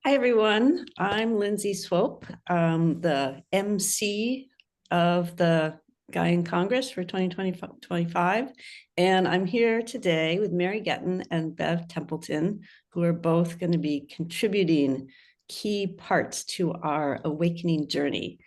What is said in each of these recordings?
Hi, everyone. I'm Lindsay Swope, the MC of the Gaian Congress for 2025. And I'm here today with Mary Getten and Bev Templeton, who are both going to be contributing key parts to our awakening journey.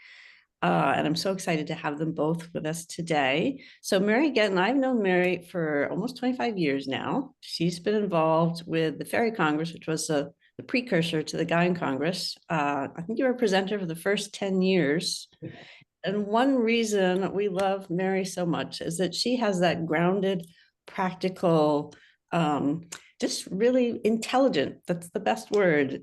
And I'm so excited to have them both with us today. So Mary Getten, I've known Mary for almost 25 years now. She's been involved with the Fairy Congress, which was the precursor to the Gaian Congress. I think you were a presenter for the first 10 years. And one reason we love Mary so much is that she has that grounded, practical, just really intelligent, that's the best word,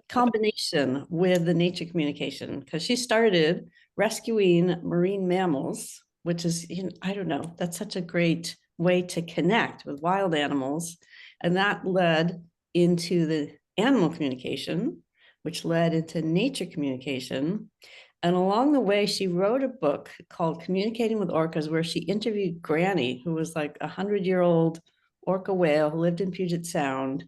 combination with the nature communication, because she started rescuing marine mammals, which is, I don't know, that's such a great way to connect with wild animals. And that led into the animal communication, which led into nature communication. And along the way, she wrote a book called Communicating with Orcas, where she interviewed Granny, who was like 100-year-old orca whale who lived in Puget Sound.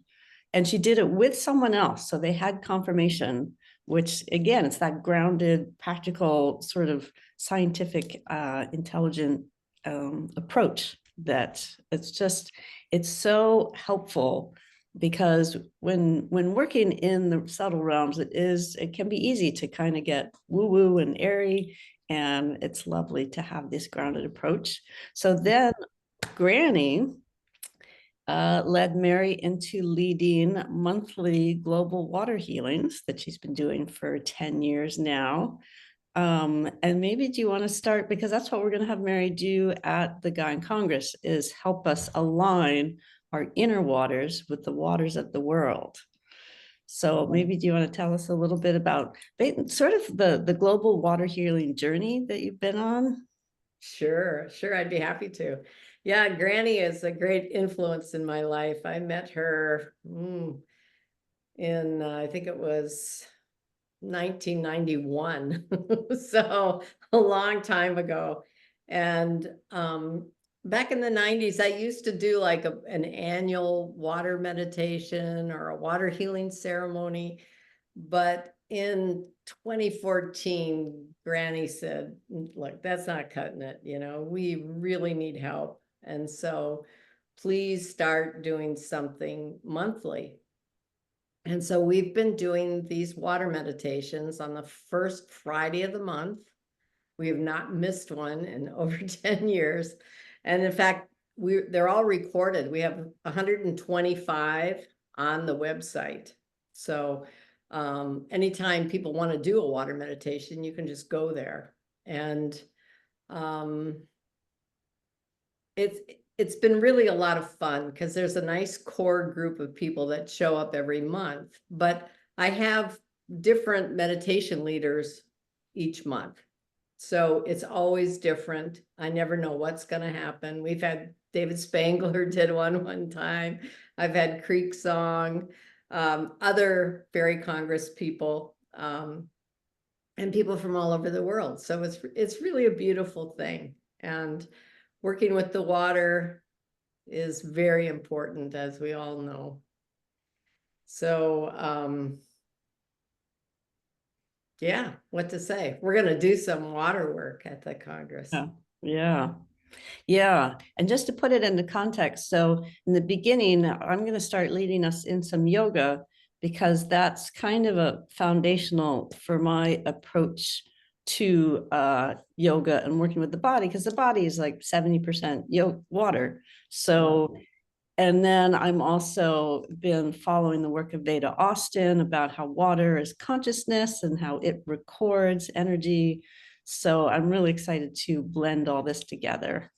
And she did it with someone else. So they had confirmation, which again, it's that grounded, practical, sort of scientific, intelligent approach that it's so helpful, because when working in the subtle realms, it can be easy to kind of get woo-woo and airy, and it's lovely to have this grounded approach. So then Granny led Mary into leading monthly global water healings that she's been doing for 10 years now. And maybe do you want to start, because that's what we're going to have Mary do at the Gaian Congress, is help us align our inner waters with the waters of the world. So maybe do you want to tell us a little bit about sort of the global water healing journey that you've been on? Sure, I'd be happy to. Yeah, Granny is a great influence in my life. I met her in, I think it was 1991. So a long time ago. And back in the 90s, I used to do like an annual water meditation or a water healing ceremony. But in 2014, Granny said, look, that's not cutting it. We really need help. And so please start doing something monthly. And so we've been doing these water meditations on the first Friday of the month. We have not missed one in over 10 years. And in fact, they're all recorded. We have 125 on the website. So anytime people want to do a water meditation, you can just go there. And it's been really a lot of fun, because there's a nice core group of people that show up every month. But I have different meditation leaders each month. So it's always different. I never know what's going to happen. We've had David Spangler did one time. I've had Creek Song, other Fairy Congress people, and people from all over the world. So it's really a beautiful thing. And working with the water is very important, as we all know. So yeah, what to say? We're going to do some water work at the Congress. Yeah. And just to put it into context, so in the beginning, I'm going to start leading us in some yoga, because that's kind of a foundational for my approach to yoga and working with the body, because the body is like 70% water. So, and then I'm also been following the work of Veda Austin about how water is consciousness and how it records energy. So I'm really excited to blend all this together.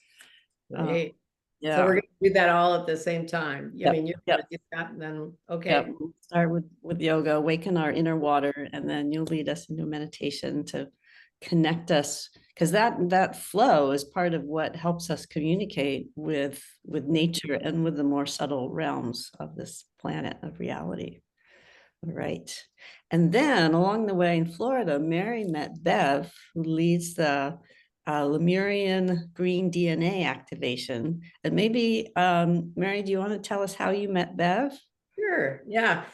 Great. Yeah. So we're going to do that all at the same time. I mean, you're Yep. going to do that, and then, okay. Yep. We'll start with yoga, awaken our inner water, and then you'll lead us into meditation to connect us, because that flow is part of what helps us communicate with nature and with the more subtle realms of this planet of reality. All right. And then along the way in Florida, Mary met Bev, who leads the Lemurian Green DNA activation. And maybe, Mary, do you want to tell us how you met Bev? Sure. Yeah.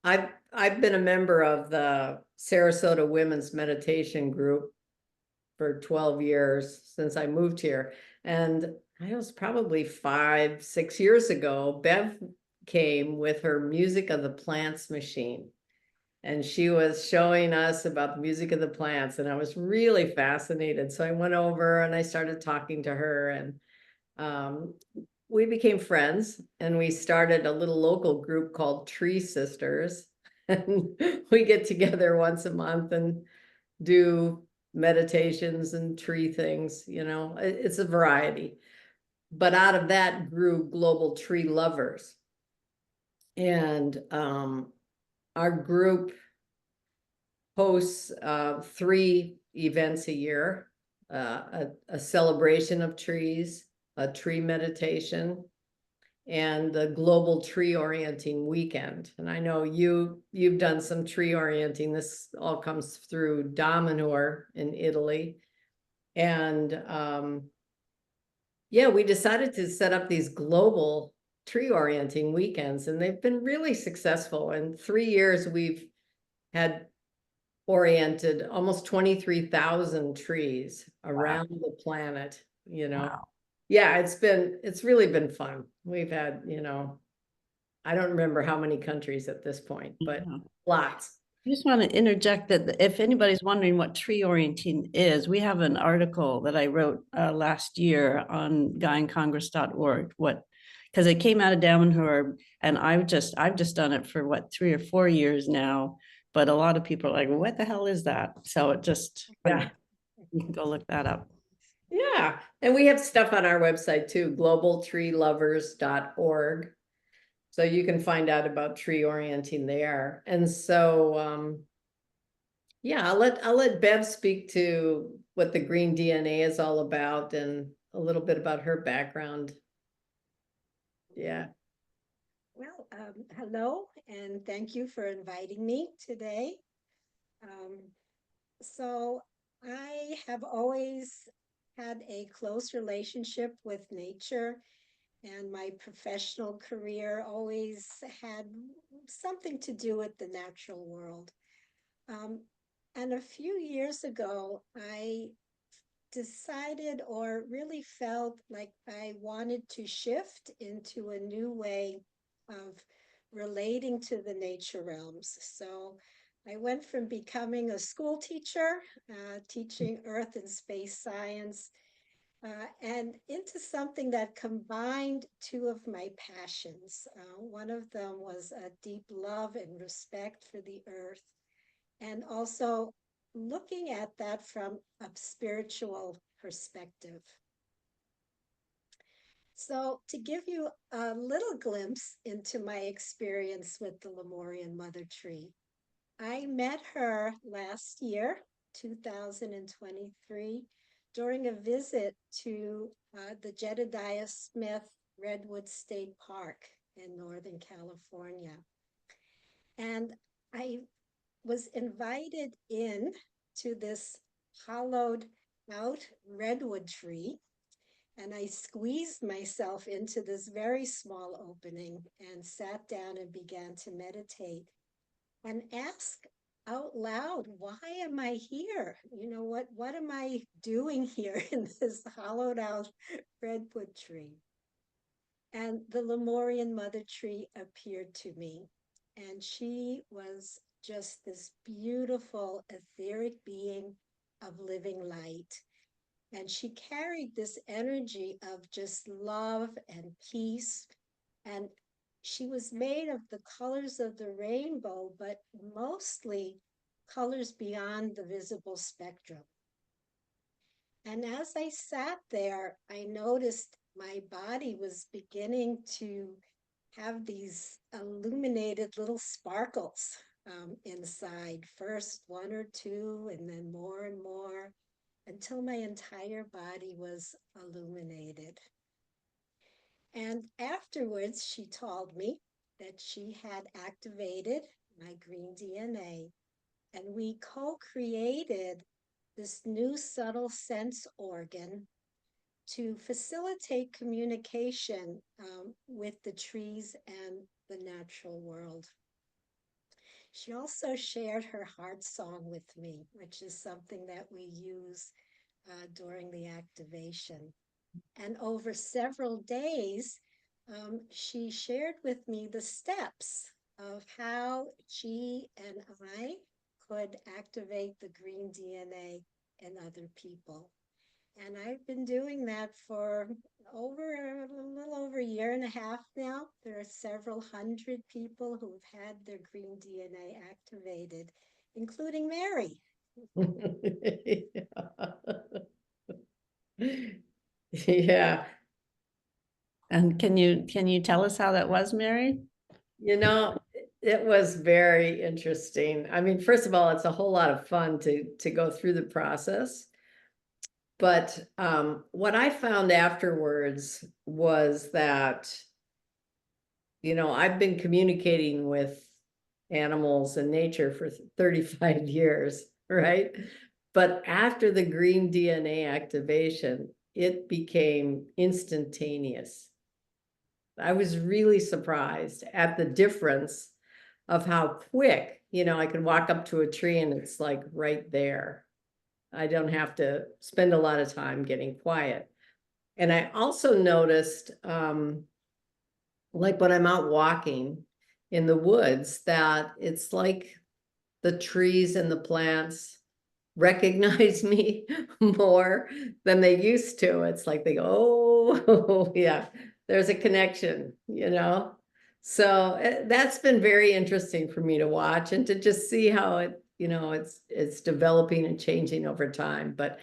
I've been a member of the Sarasota Women's Meditation Group for 12 years since I moved here. And I was probably 5, 6 years ago, Bev came with her Music of the Plants machine. And she was showing us about the music of the plants, and I was really fascinated. So I went over and I started talking to her, and we became friends, and we started a little local group called Tree Sisters. And we get together once a month and do meditations and tree things, it's a variety. But out of that grew Global Tree Lovers. And our group hosts 3 events a year, a celebration of trees, a tree meditation, and the Global Tree Orienting Weekend. And I know you've done some tree orienting. This all comes through Dominor in Italy. And yeah, we decided to set up these global tree orienting weekends, and they've been really successful. In 3 years, we've had oriented almost 23,000 trees around the planet, Wow. Yeah, it's really been fun. We've had, I don't remember how many countries at this point, but Yeah. lots. I just want to interject that if anybody's wondering what tree orienting is, we have an article that I wrote last year on gaiancongress.org. Because it came out of Davenport, and I've just done it for 3 or 4 years now. But a lot of people are like, what the hell is that? So Yeah. you can go look that up. Yeah. And we have stuff on our website too, globaltreelovers.org. So you can find out about tree orienting there. And so, yeah, I'll let Bev speak to what the green DNA is all about and a little bit about her background. Yeah. Well, hello, and thank you for inviting me today. Um, so I have always had a close relationship with nature, and my professional career always had something to do with the natural world. Um, and a few years ago, I decided or really felt like I wanted to shift into a new way of relating to the nature realms. So I went from becoming a school teacher, teaching earth and space science, and into something that combined 2 of my passions. One of them was a deep love and respect for the earth, and also looking at that from a spiritual perspective. So, to give you a little glimpse into my experience with the Lemurian mother tree, I met her last year, 2023, during a visit to the Jedediah Smith Redwood State Park in Northern California. And I was invited in to this hollowed out redwood tree, and I squeezed myself into this very small opening and sat down and began to meditate and ask out loud, why am I here? What am I doing here in this hollowed out redwood tree? And the Lemurian mother tree appeared to me, and she was just this beautiful etheric being of living light. And she carried this energy of just love and peace. And she was made of the colors of the rainbow, but mostly colors beyond the visible spectrum. And as I sat there, I noticed my body was beginning to have these illuminated little sparkles inside. First 1 or 2, and then more and more, until my entire body was illuminated. And afterwards, she told me that she had activated my green DNA, and we co-created this new subtle sense organ to facilitate communication with the trees and the natural world. She also shared her heart song with me, which is something that we use during the activation. And over several days, she shared with me the steps of how she and I could activate the green DNA in other people. And I've been doing that for a little over a year and a half now. There are several hundred people who've had their green DNA activated, including Mary. Yeah. And can you tell us how that was, Mary? It was very interesting. I mean, first of all, it's a whole lot of fun to go through the process. But what I found afterwards was that, I've been communicating with animals and nature for 35 years, right? But after the green DNA activation, it became instantaneous. I was really surprised at the difference of how quick, I could walk up to a tree and it's like right there. I don't have to spend a lot of time getting quiet. And I also noticed, like when I'm out walking in the woods, that it's like the trees and the plants recognize me more than they used to. It's like they go, oh, yeah, there's a connection, So that's been very interesting for me to watch and to just see how it's developing and changing over time. But,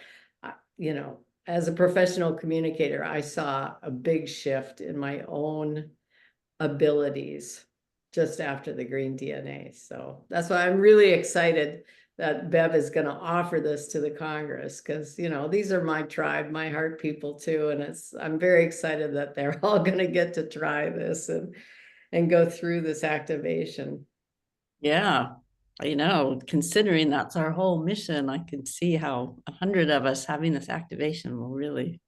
as a professional communicator, I saw a big shift in my own abilities just after the green DNA. So that's why I'm really excited that Bev is going to offer this to the Congress, because these are my tribe, my heart people too, and I'm very excited that they're all going to get to try this and go through this activation. Yeah, considering that's our whole mission, I can see how 100 of us having this activation will really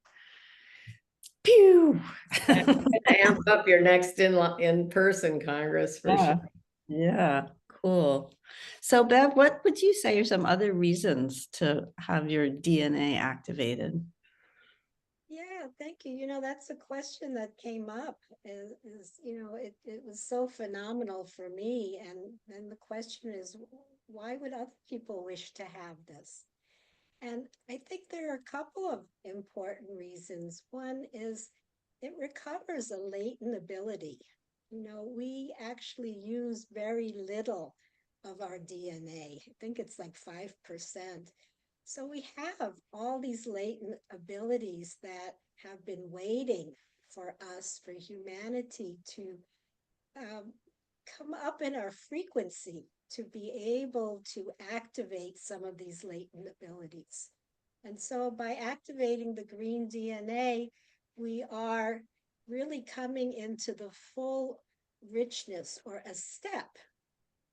pew. Amp up your next in-person Congress for Yeah. sure. Yeah, cool. So Bev, what would you say are some other reasons to have your DNA activated? Yeah, thank you. That's a question that came up it was so phenomenal for me. And then the question is, why would other people wish to have this? And I think there are a couple of important reasons. One is it recovers a latent ability. We actually use very little of our DNA. I think it's like 5%. So we have all these latent abilities that have been waiting for us, for humanity to come up in our frequency to be able to activate some of these latent abilities. And so by activating the green DNA, we are really coming into the full richness, or a step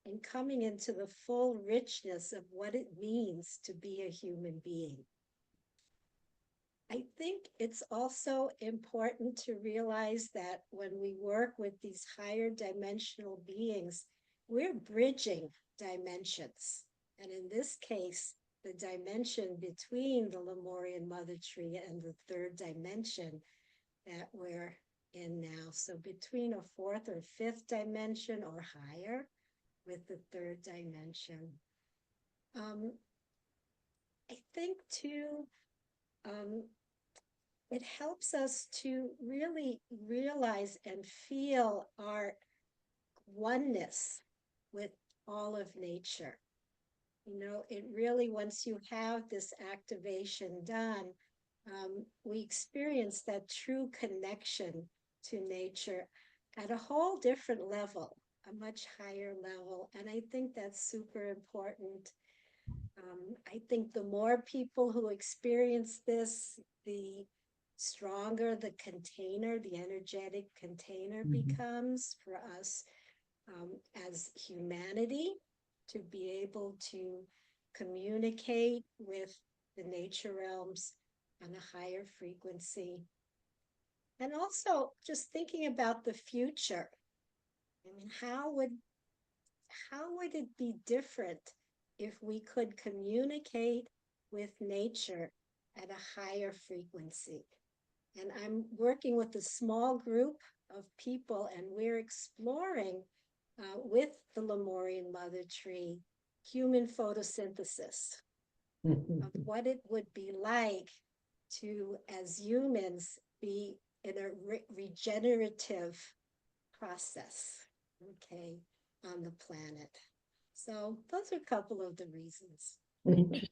in coming into the full richness of what it means to be a human being. I think it's also important to realize that when we work with these higher dimensional beings, we're bridging dimensions. And in this case, the dimension between the Lemurian mother tree and the third dimension that we're in now. So between a fourth or fifth dimension or higher with the third dimension. I think too, it helps us to really realize and feel our oneness with all of nature. It really, once you have this activation done, we experience that true connection to nature at a whole different level, a much higher level. And I think that's super important. I think the more people who experience this, the stronger the container, the energetic container becomes for us as humanity to be able to communicate with the nature realms on a higher frequency. And also just thinking about the future. I mean, how would it be different if we could communicate with nature at a higher frequency? And I'm working with a small group of people, and we're exploring with the Lemurian mother tree human photosynthesis of what it would be like to, as humans, be in a regenerative process, okay, on the planet. So those are a couple of the reasons. Interesting.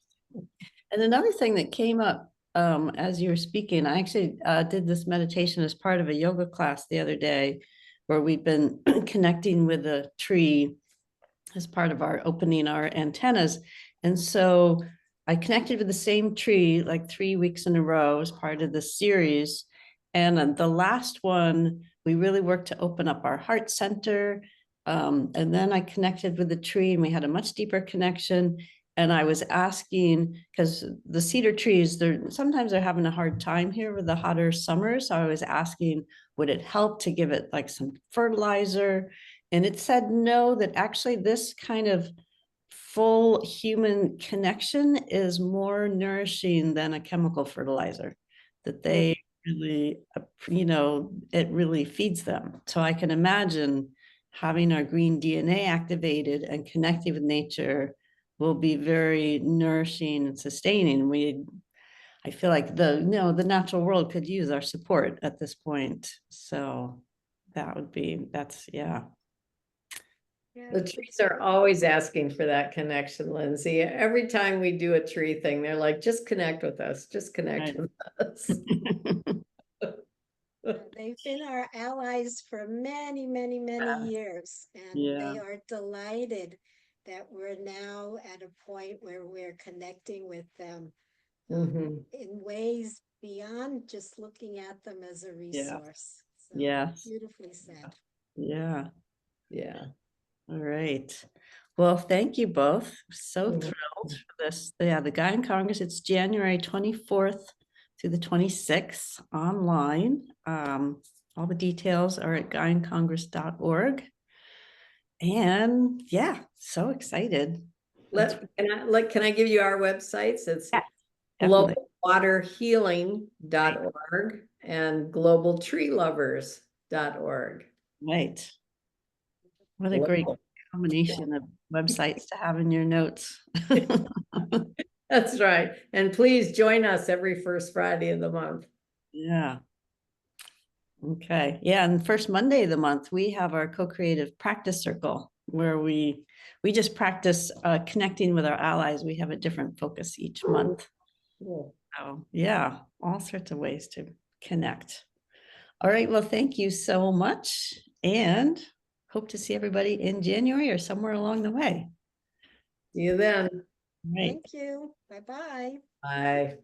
And another thing that came up as you were speaking, I actually did this meditation as part of a yoga class the other day, where we've been connecting with a tree as part of our opening our antennas. And so I connected with the same tree like 3 weeks in a row as part of the series. And the last one, we really worked to open up our heart center. And then I connected with the tree and we had a much deeper connection. And I was asking, because the cedar trees, sometimes they're having a hard time here with the hotter summers. So I was asking, would it help to give it like some fertilizer? And it said no, that actually this kind of full human connection is more nourishing than a chemical fertilizer, that they really, it really feeds them. So I can imagine having our green DNA activated and connecting with nature will be very nourishing and sustaining. I feel like the natural world could use our support at this point. So yeah. The trees are always asking for that connection, Lindsay. Every time we do a tree thing, they're like, just connect with us, just connect with us. They've been our allies for many, many, many years, and they are delighted that we're now at a point where we're connecting with them in ways beyond just looking at them as a resource. So beautifully said. Yeah. All right. Well, thank you both. So thrilled for this. Yeah, the Gaian Congress, it's January 24th through the 26th online. All the details are at gaiancongress.org. And yeah, so excited. Can I give you our websites? It's globalwaterhealing.org and globaltreelovers.org. Right. What a great combination of websites to have in your notes. That's right. And please join us every first Friday of the month. Yeah. Okay. Yeah. And first Monday of the month, we have our co-creative practice circle where we just practice connecting with our allies. We have a different focus each month. Cool. So yeah, all sorts of ways to connect. All right. Well, thank you so much. And hope to see everybody in January or somewhere along the way. See you then. Right. Thank you. Bye-bye. Bye.